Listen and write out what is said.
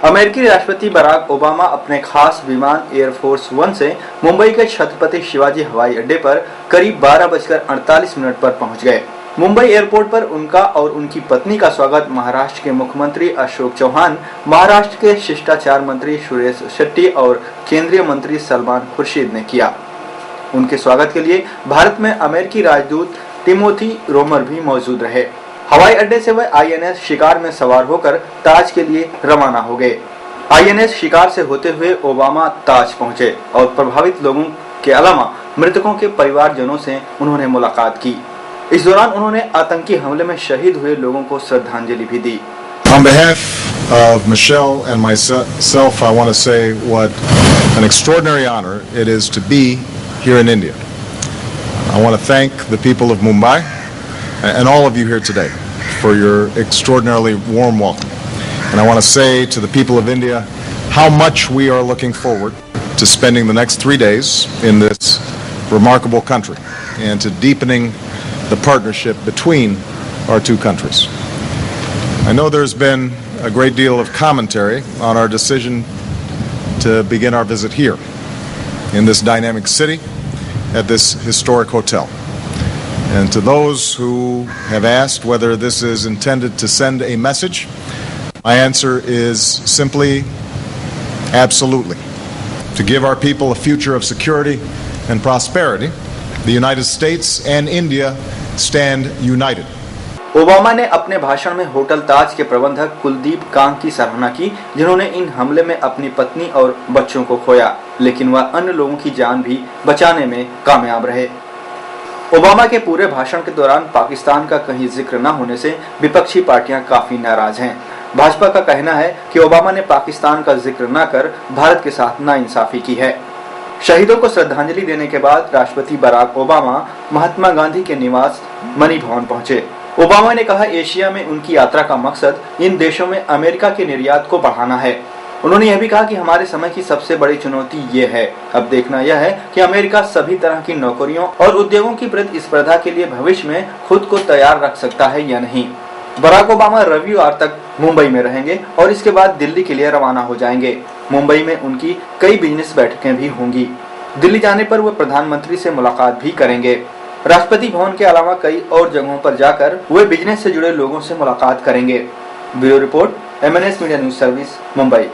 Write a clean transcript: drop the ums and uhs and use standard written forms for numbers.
अमेरिकी राष्ट्रपति Barack Obama अपने खास विमान एयरफोर्स वन से मुंबई के छत्रपति शिवाजी हवाई अड्डे पर करीब 12:48 पर पहुंच गए। मुंबई एयरपोर्ट पर उनका और उनकी पत्नी का स्वागत महाराष्ट्र के मुख्यमंत्री अशोक चौहान, महाराष्ट्र के शिष्टाचार मंत्री सुरेश शेट्टी और केंद्रीय मंत्री सलमान खुर्शीद ने किया। उनके स्वागत के लिए भारत में अमेरिकी राजदूत टिमोथी रोमर भी मौजूद रहे। हवाई अड्डे से वह आईएनएस शिकार में सवार होकर ताज के लिए रवाना हो गए। आईएनएस शिकार से होते हुए ओबामा ताज पहुंचे और प्रभावित लोगों के अलावा मृतकों के परिवारजनों से उन्होंने मुलाकात की। इस दौरान उन्होंने आतंकी हमले में शहीद हुए लोगों को श्रद्धांजलि भी दी। On behalf of Michelle and myself, I want to say what an extraordinary honor it is to be here in India. I want to thank the people of Mumbai and all of you here today for your extraordinarily warm welcome. And I want to say to the people of India how much we are looking forward to spending the next 3 days in this remarkable country and to deepening the partnership between our two countries. I know there's been a great deal of commentary on our decision to begin our visit here in this dynamic city at this historic hotel. And to those who have asked whether this is intended to send a message, my answer is simply absolutely. To give our people a future of security and prosperity, the United States and India stand united. Obama ने अपने भाषण में hotel ताज के प्रबंधक Kuldeep Kong की सराहना की, जिन्होंने इन हमले में अपनी पत्नी और बच्चों को खोया, लेकिन वह अन्य लोगों की जान भी बचाने में कामयाब रहे। ओबामा के पूरे भाषण के दौरान पाकिस्तान का कहीं जिक्र न होने से विपक्षी पार्टियां काफी नाराज हैं। भाजपा का कहना है कि ओबामा ने पाकिस्तान का जिक्र न कर भारत के साथ नाइंसाफी की है। शहीदों को श्रद्धांजलि देने के बाद राष्ट्रपति बराक ओबामा महात्मा गांधी के निवास मणि भवन पहुंचे। ओबामा ने कहा, एशिया में उनकी यात्रा का मकसद इन देशों में अमेरिका के निर्यात को बढ़ाना है। उन्होंने यह भी कहा कि हमारे समय की सबसे बड़ी चुनौती ये है, अब देखना यह है कि अमेरिका सभी तरह की नौकरियों और उद्योगों की प्रतिस्पर्धा के लिए भविष्य में खुद को तैयार रख सकता है या नहीं। बराक ओबामा रविवार तक मुंबई में रहेंगे और इसके बाद दिल्ली के लिए रवाना हो जाएंगे। मुंबई में उनकी कई बिजनेस बैठकें भी होंगी। दिल्ली जाने पर वह प्रधानमंत्री से मुलाकात भी करेंगे। राष्ट्रपति भवन के अलावा कई और जगहों पर जाकर वे बिजनेस से जुड़े लोगों से मुलाकात करेंगे। Bureau report, MNS media news service, Mumbai.